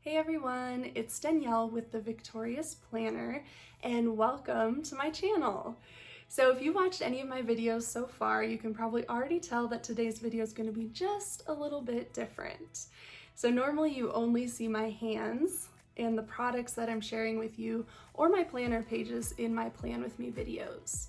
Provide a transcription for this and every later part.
Hey everyone, it's Danielle with the Victorious Planner and welcome to my channel. So if you watched any of my videos so far, you can probably already tell that today's video is going to be just a little bit different. So normally you only see my hands and the products that I'm sharing with you or my planner pages in my Plan With Me videos.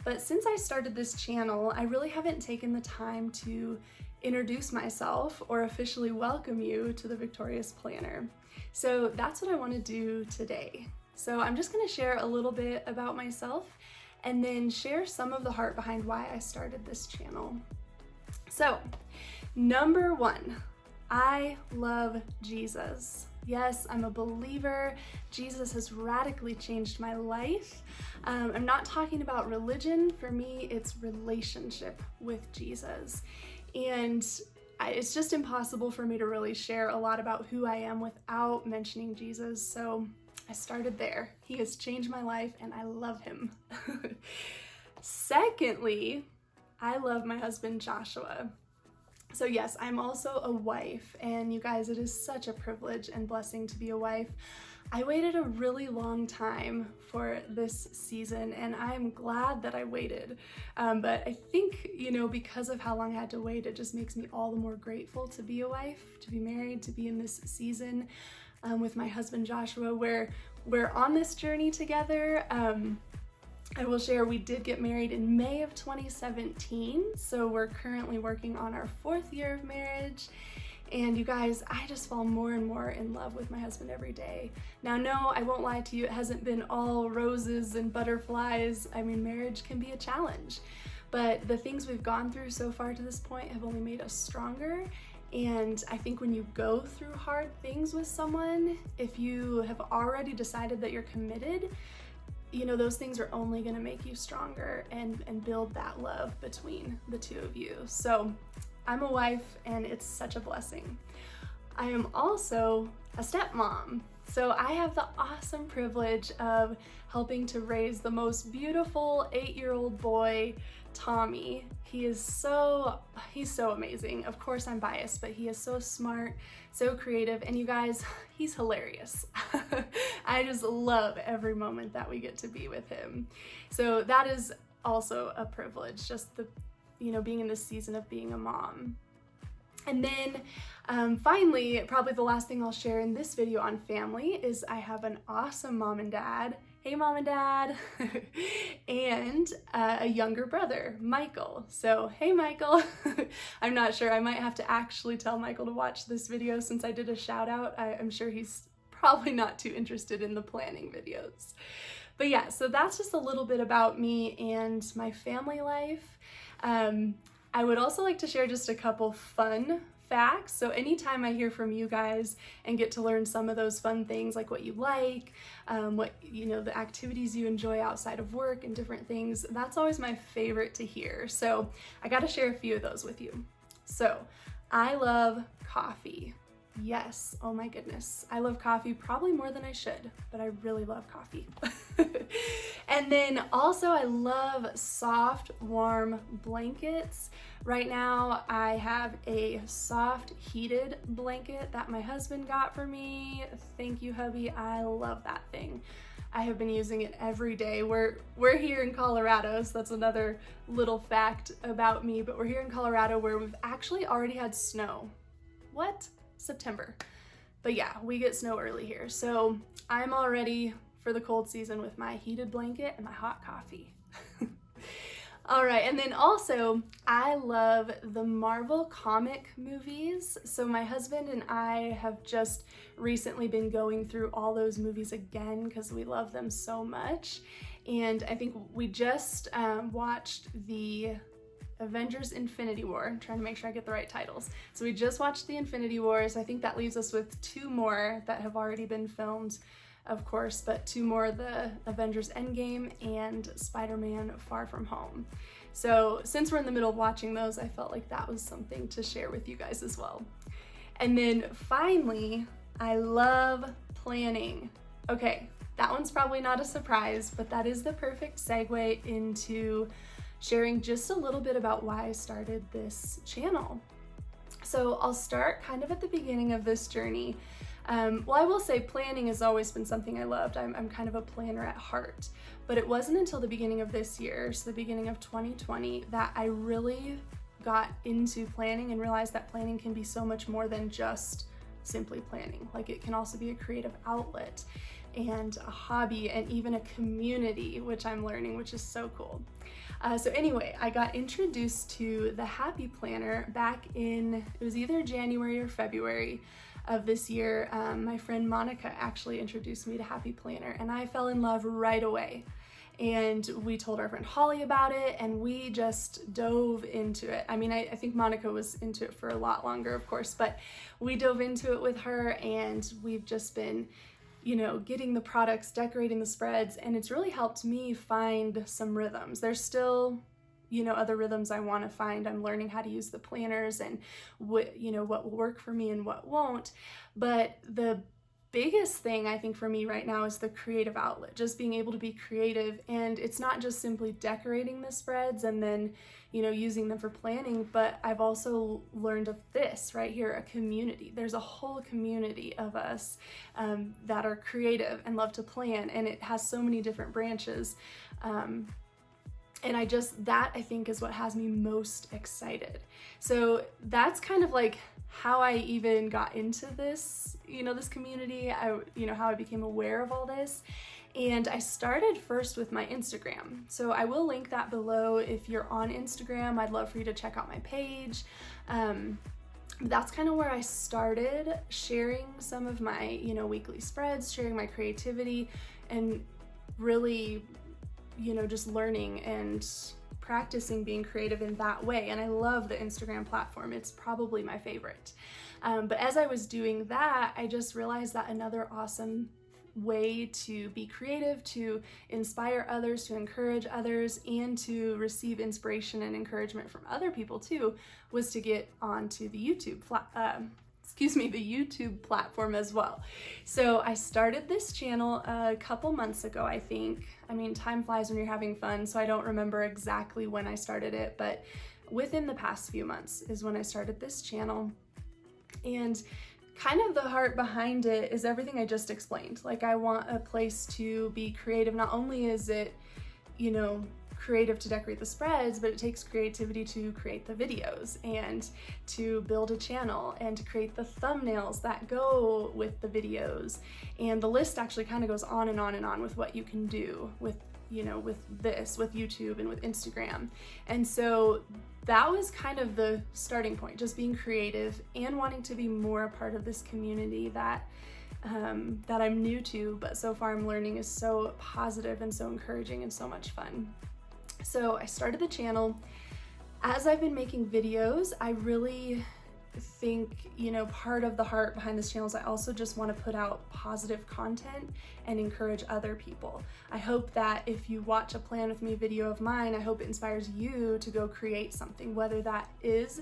But since I started this channel, I really haven't taken the time to introduce myself or officially welcome you to the Victorious Planner. So that's what I want to do today. So I'm just going to share a little bit about myself and then share some of the heart behind why I started this channel. So, number one, I love Jesus. Yes, I'm a believer. Jesus has radically changed my life. I'm not talking about religion. For me, it's relationship with Jesus. And it's just impossible for me to really share a lot about who I am without mentioning Jesus. So I started there. He has changed my life and I love him. Secondly, I love my husband, Joshua. So yes, I'm also a wife, and you guys, it is such a privilege and blessing to be a wife. I waited a really long time for this season, and I'm glad that I waited. But I think, because of how long I had to wait, it just makes me all the more grateful to be a wife, to be married, to be in this season with my husband, Joshua, where we're on this journey together. I will share we did get married in May of 2017, so we're currently working on our 4th year of marriage. And you guys, I just fall more and more in love with my husband every day. Now, no, I won't lie to you, it hasn't been all roses and butterflies. I mean, marriage can be a challenge, but the things we've gone through so far to this point have only made us stronger. And I think when you go through hard things with someone, if you have already decided that you're committed, those things are only going to make you stronger and build that love between the two of you. So I'm a wife and it's such a blessing. I am also a stepmom. So I have the awesome privilege of helping to raise the most beautiful 8-year-old boy, Tommy. He's so amazing. Of course I'm biased, but he is so smart, so creative, and you guys, he's hilarious. I just love every moment that we get to be with him. So that is also a privilege, just being in this season of being a mom. And then finally, probably the last thing I'll share in this video on family is I have an awesome mom and dad. Hey, mom and dad. And a younger brother, Michael. So, hey, Michael. I'm not sure. I might have to actually tell Michael to watch this video since I did a shout out. I'm sure he's probably not too interested in the planning videos. But yeah, so that's just a little bit about me and my family life. I would also like to share just a couple fun facts. So anytime I hear from you guys and get to learn some of those fun things, like what you like, the activities you enjoy outside of work and different things, that's always my favorite to hear. So I got to share a few of those with you. So I love coffee. Yes, oh my goodness. I love coffee probably more than I should, but I really love coffee. And then also I love soft, warm blankets. Right now I have a soft heated blanket that my husband got for me. Thank you, hubby. I love that thing. I have been using it every day. We're here in Colorado, so that's another little fact about me, but we're here in Colorado where we've actually already had snow. What? September. But yeah, we get snow early here. So I'm all ready for the cold season with my heated blanket and my hot coffee. All right, and then also I love the Marvel comic movies. So my husband and I have just recently been going through all those movies again because we love them so much. And I think we just watched the Avengers Infinity War. I'm trying to make sure I get the right titles. So we just watched the Infinity Wars. I think that leaves us with 2 more that have already been filmed, of course, but 2 more, the Avengers Endgame and Spider-Man Far From Home. So since we're in the middle of watching those, I felt like that was something to share with you guys as well. And then finally, I love planning. Okay, that one's probably not a surprise, but that is the perfect segue into sharing just a little bit about why I started this channel. So I'll start kind of at the beginning of this journey. Well, I will say planning has always been something I loved. I'm kind of a planner at heart, but it wasn't until the beginning of this year, so the beginning of 2020, that I really got into planning and realized that planning can be so much more than just simply planning. Like, it can also be a creative outlet and a hobby and even a community, which I'm learning, which is so cool. So anyway, I got introduced to the Happy Planner back in, it was either January or February of this year. My friend Monica actually introduced me to Happy Planner, and I fell in love right away. And we told our friend Holly about it, and we just dove into it. I mean, I think Monica was into it for a lot longer, of course, but we dove into it with her, and we've just been, you know, getting the products, decorating the spreads, and it's really helped me find some rhythms. There's still, you know, other rhythms I want to find. I'm learning how to use the planners and what, you know, what will work for me and what won't. But the biggest thing I think for me right now is the creative outlet, just being able to be creative. And it's not just simply decorating the spreads and then, you know, using them for planning, but I've also learned of this right here, a community. There's a whole community of us that are creative and love to plan, and it has so many different branches. And that I think is what has me most excited. So that's kind of like how I even got into this, you know, this community, how I became aware of all this. And I started first with my Instagram. So I will link that below. If you're on Instagram, I'd love for you to check out my page. That's kind of where I started sharing some of my, you know, weekly spreads, sharing my creativity, and really, you know, just learning and practicing being creative in that way. And I love the Instagram platform. It's probably my favorite. But as I was doing that, I just realized that another awesome way to be creative, to inspire others, to encourage others, and to receive inspiration and encouragement from other people too, was to get onto the YouTube platform as well. So I started this channel a couple months ago, I think. I mean, time flies when you're having fun, so I don't remember exactly when I started it, but within the past few months is when I started this channel. And kind of the heart behind it is everything I just explained. Like, I want a place to be creative. Not only is it, you know, creative to decorate the spreads, but it takes creativity to create the videos and to build a channel and to create the thumbnails that go with the videos. And the list actually kind of goes on and on and on with what you can do with, you know, with this, with YouTube and with Instagram. And so that was kind of the starting point, just being creative and wanting to be more a part of this community that I'm new to, but so far I'm learning is so positive and so encouraging and so much fun. So I started the channel. As I've been making videos, I really think, you know, part of the heart behind this channel is I also just want to put out positive content and encourage other people. I hope that if you watch a Plan With Me video of mine, I hope it inspires you to go create something, whether that is,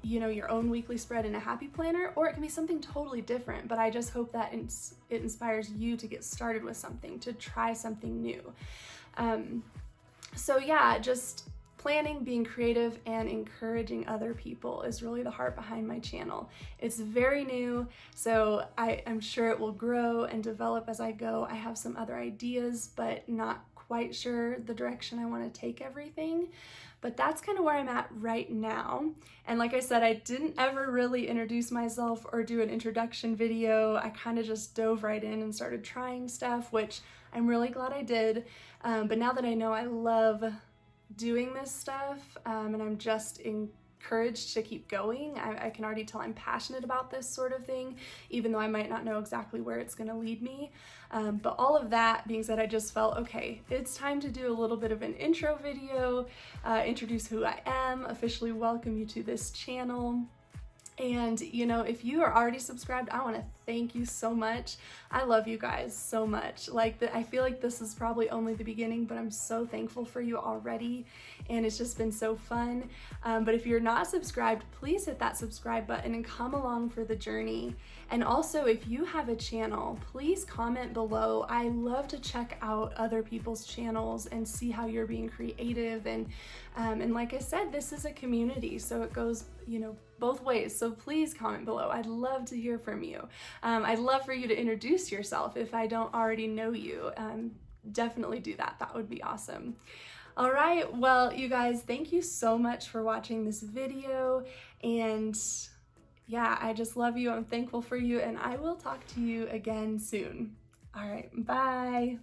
you know, your own weekly spread in a Happy Planner, or it can be something totally different. But I just hope that it inspires you to get started with something, to try something new. So yeah, just planning, being creative, and encouraging other people is really the heart behind my channel. It's very new, so I'm sure it will grow and develop as I go. I have some other ideas, but not quite sure the direction I want to take everything. But that's kind of where I'm at right now. And like I said, I didn't ever really introduce myself or do an introduction video. I kind of just dove right in and started trying stuff, which I'm really glad I did. But now that I know I love doing this stuff, and I'm just encouraged to keep going. I can already tell I'm passionate about this sort of thing, even though I might not know exactly where it's going to lead me. But all of that being said, I just felt, okay, it's time to do a little bit of an intro video, introduce who I am, officially welcome you to this channel. And, you know, if you are already subscribed, I want to thank you so much. I love you guys so much. I feel like this is probably only the beginning, but I'm so thankful for you already, and it's just been so fun. But if you're not subscribed, please hit that subscribe button and come along for the journey. And also, if you have a channel, please comment below. I love to check out other people's channels and see how you're being creative. And like I said, this is a community, so it goes, you know, both ways, so please comment below. I'd love to hear from you. I'd love for you to introduce yourself if I don't already know you. Definitely do that. That would be awesome. All right, well, you guys, thank you so much for watching this video, and yeah, I just love you. I'm thankful for you, and I will talk to you again soon. All right, bye.